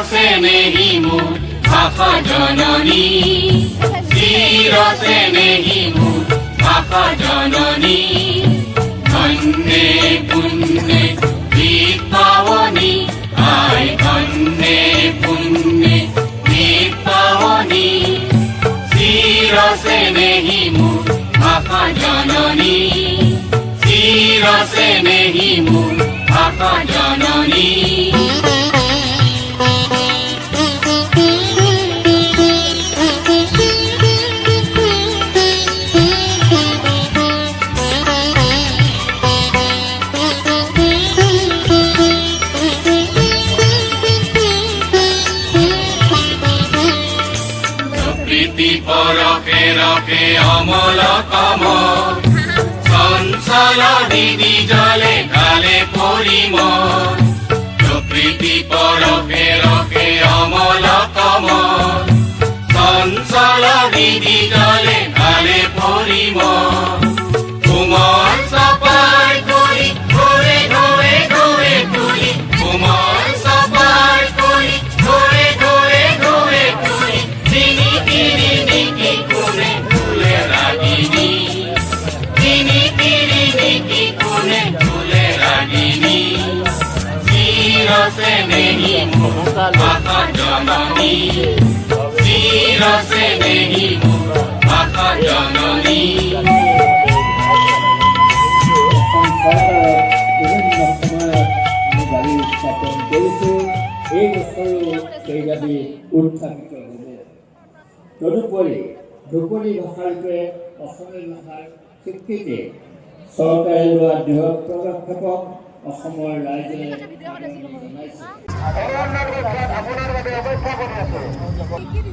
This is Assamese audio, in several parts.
স্নেহী মোৰ ভাষা জননী চিৰস্নেহী মোৰ ভাষা জননী ধন্যে পুণ্যে দীপাৱনী আই ধন্যে পুণ্যে দীপাৱনী চিৰস্নেহী মোৰ ভাষা জননী চিৰস্নেহী মোৰ ভাষা জননী প্রীতি পরকে রকে অমল কমল চঞ্চল দিদি জলে কালে পরিমল প্রীতি পরকে রকে অমল কমল চঞ্চল দিদি জলে কালে পরিমল কোমল সপাই করি ঘরে ঘরে ঘরে তুলি কোমল সপাই করি ঘরে ঘরে ঘরে তুলি তিনি তিনি নিকি কোনে ফুলে রাগিনী তিনি তিনি নিকি কোনে ফুলে রাগিনী চিরস্নেহী মোর ভাষা জননী চিরস্নেহী মোর ভাষা জননী বিভিন্ন সময়ত আমি গাড়ী স্থাপন কৰিছোঁ এই বছৰো সেইবাবে উত্থাপিত হ'ব তদুপৰি ধ্ৰুপদী ভাষাৰূপে অসমীয়া ভাষাৰ স্বীকৃতি চৰকাৰে লোৱা দৃঢ় পদক্ষেপক অসমৰ ৰাইজে জনাইছে। আপোনাৰ বাবে অপেক্ষা কৰি আছো। ময়ো যাব লাগিছিল।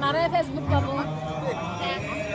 মাৰে ফেচবুক পাব